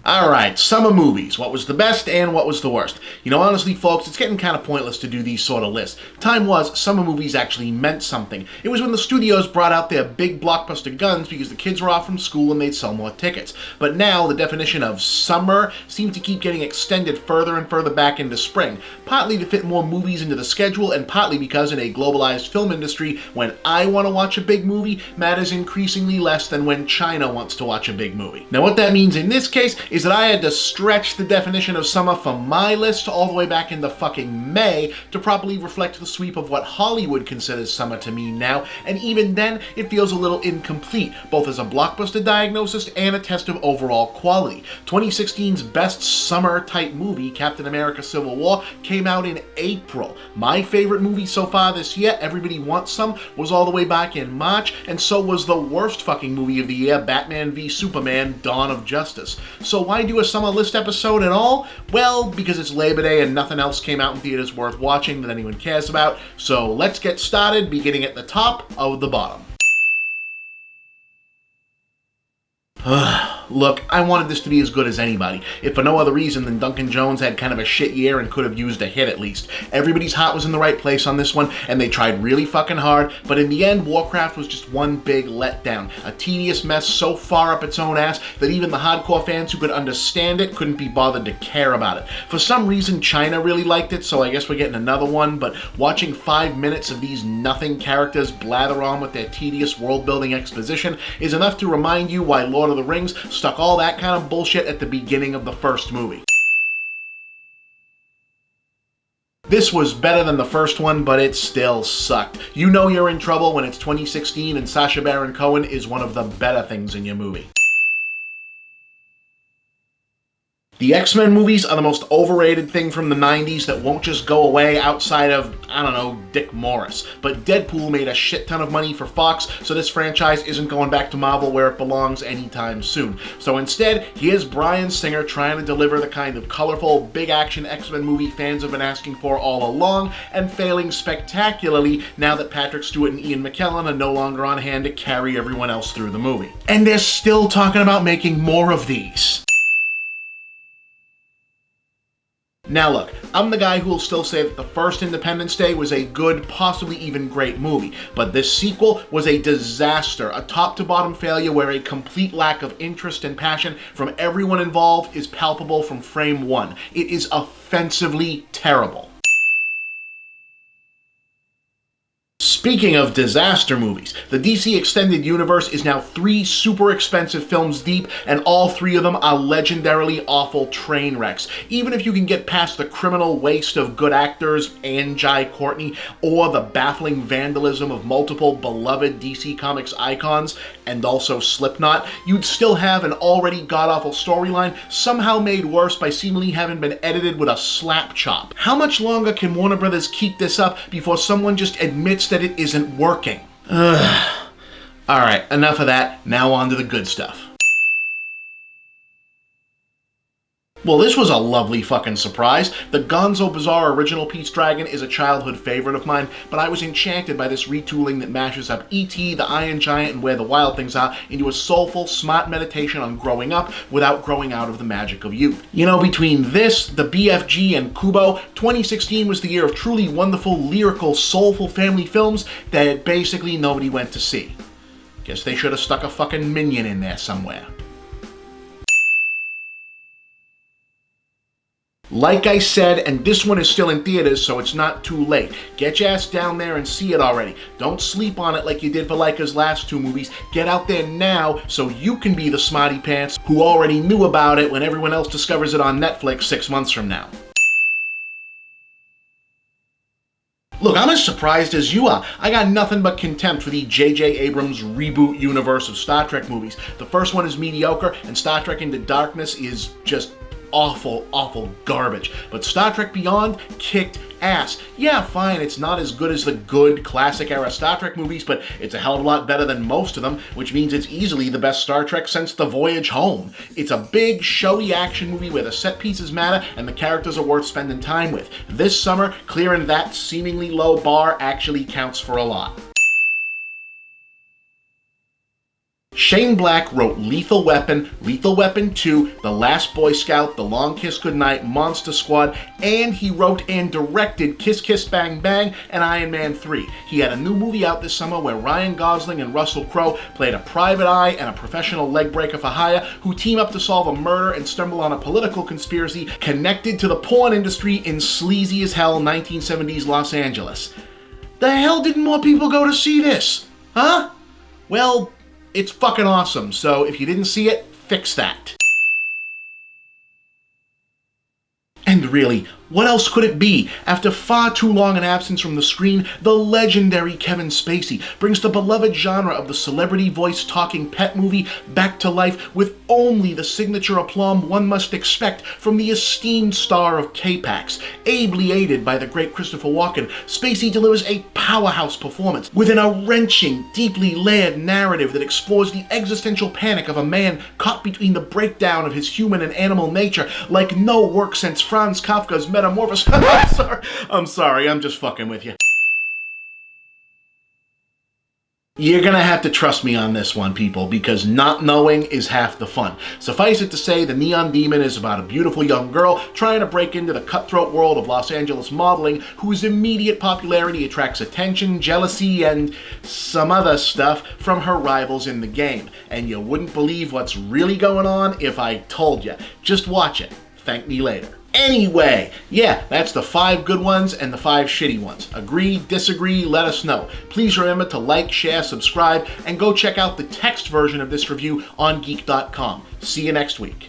Alright, summer movies. What was the best and what was the worst? You know, honestly, folks, it's getting kind of pointless to do these sort of lists. Time was, summer movies actually meant something. It was when the studios brought out their big blockbuster guns because the kids were off from school and they'd sell more tickets. But now, the definition of summer seems to keep getting extended further and further back into spring, partly to fit more movies into the schedule and partly because in a globalized film industry, when I want to watch a big movie matters increasingly less than when China wants to watch a big movie. Now, what that means in this case is that I had to stretch the definition of summer from my list all the way back into fucking May to properly reflect the sweep of what Hollywood considers summer to mean now, and even then, it feels a little incomplete, both as a blockbuster diagnosis and a test of overall quality. 2016's best summer-type movie, Captain America: Civil War, came out in April. My favorite movie so far this year, Everybody Wants Some, was all the way back in March, and so was the worst fucking movie of the year, Batman v Superman: Dawn of Justice. So why do a summer list episode at all? Well, because it's Labor Day and nothing else came out in theaters worth watching that anyone cares about. So let's get started, beginning at the top of the bottom. Look, I wanted this to be as good as anybody, if for no other reason than Duncan Jones had kind of a shit year and could have used a hit at least. Everybody's heart was in the right place on this one, and they tried really fucking hard, but in the end, Warcraft was just one big letdown. A tedious mess so far up its own ass that even the hardcore fans who could understand it couldn't be bothered to care about it. For some reason, China really liked it, so I guess we're getting another one, but watching 5 minutes of these nothing characters blather on with their tedious world-building exposition is enough to remind you why Lord of the Rings stuck all that kind of bullshit at the beginning of the first movie. This was better than the first one, but it still sucked. You know you're in trouble when it's 2016 and Sacha Baron Cohen is one of the better things in your movie. The X-Men movies are the most overrated thing from the 90s that won't just go away outside of, I don't know, Dick Morris. But Deadpool made a shit ton of money for Fox, so this franchise isn't going back to Marvel where it belongs anytime soon. So instead, here's Bryan Singer trying to deliver the kind of colorful, big-action X-Men movie fans have been asking for all along, and failing spectacularly now that Patrick Stewart and Ian McKellen are no longer on hand to carry everyone else through the movie. And they're still talking about making more of these. Now look, I'm the guy who will still say that the first Independence Day was a good, possibly even great movie, but this sequel was a disaster, a top-to-bottom failure where a complete lack of interest and passion from everyone involved is palpable from frame one. It is offensively terrible. Speaking of disaster movies, the DC Extended Universe is now 3 super expensive films deep, and all 3 of them are legendarily awful train wrecks. Even if you can get past the criminal waste of good actors and Jai Courtney, or the baffling vandalism of multiple beloved DC Comics icons, and also Slipknot, you'd still have an already god-awful storyline somehow made worse by seemingly having been edited with a slap chop. How much longer can Warner Brothers keep this up before someone just admits that it isn't working? Alright, enough of that, now on to the good stuff. Well, this was a lovely fucking surprise. The Gonzo Bizarre original Pete's Dragon is a childhood favorite of mine, but I was enchanted by this retooling that mashes up E.T., the Iron Giant, and Where the Wild Things Are into a soulful, smart meditation on growing up without growing out of the magic of youth. You know, between this, the BFG, and Kubo, 2016 was the year of truly wonderful, lyrical, soulful family films that basically nobody went to see. Guess they should have stuck a fucking Minion in there somewhere. Like I said, and this one is still in theaters, so it's not too late. Get your ass down there and see it already. Don't sleep on it like you did for Laika's last 2 movies. Get out there now so you can be the smarty pants who already knew about it when everyone else discovers it on Netflix 6 months from now. Look, I'm as surprised as you are. I got nothing but contempt for the J.J. Abrams reboot universe of Star Trek movies. The first one is mediocre, and Star Trek Into Darkness is just awful, awful garbage. But Star Trek Beyond kicked ass. Yeah, fine, it's not as good as the good classic-era Star Trek movies, but it's a hell of a lot better than most of them, which means it's easily the best Star Trek since The Voyage Home. It's a big, showy action movie where the set pieces matter and the characters are worth spending time with. This summer, clearing that seemingly low bar actually counts for a lot. Shane Black wrote Lethal Weapon, Lethal Weapon 2, The Last Boy Scout, The Long Kiss Goodnight, Monster Squad, and he wrote and directed Kiss Kiss Bang Bang and Iron Man 3. He had a new movie out this summer where Ryan Gosling and Russell Crowe played a private eye and a professional leg breaker for hire who team up to solve a murder and stumble on a political conspiracy connected to the porn industry in sleazy as hell 1970s Los Angeles. The hell didn't more people go to see this? Huh? Well, it's fucking awesome, so if you didn't see it, fix that. And really, what else could it be? After far too long an absence from the screen, the legendary Kevin Spacey brings the beloved genre of the celebrity voice talking pet movie back to life with only the signature aplomb one must expect from the esteemed star of K-Pax. Ably aided by the great Christopher Walken, Spacey delivers a powerhouse performance within a wrenching, deeply layered narrative that explores the existential panic of a man caught between the breakdown of his human and animal nature like no work since Franz Kafka's Metamorphosis. I'm sorry, I'm just fucking with you. You're gonna have to trust me on this one, people, because not knowing is half the fun. Suffice it to say, The Neon Demon is about a beautiful young girl trying to break into the cutthroat world of Los Angeles modeling, whose immediate popularity attracts attention, jealousy, and some other stuff from her rivals in the game. And you wouldn't believe what's really going on if I told you. Just watch it. Thank me later. Anyway, yeah, that's the 5 good ones and the 5 shitty ones. Agree, disagree, let us know. Please remember to like, share, subscribe, and go check out the text version of this review on Geek.com. See you next week.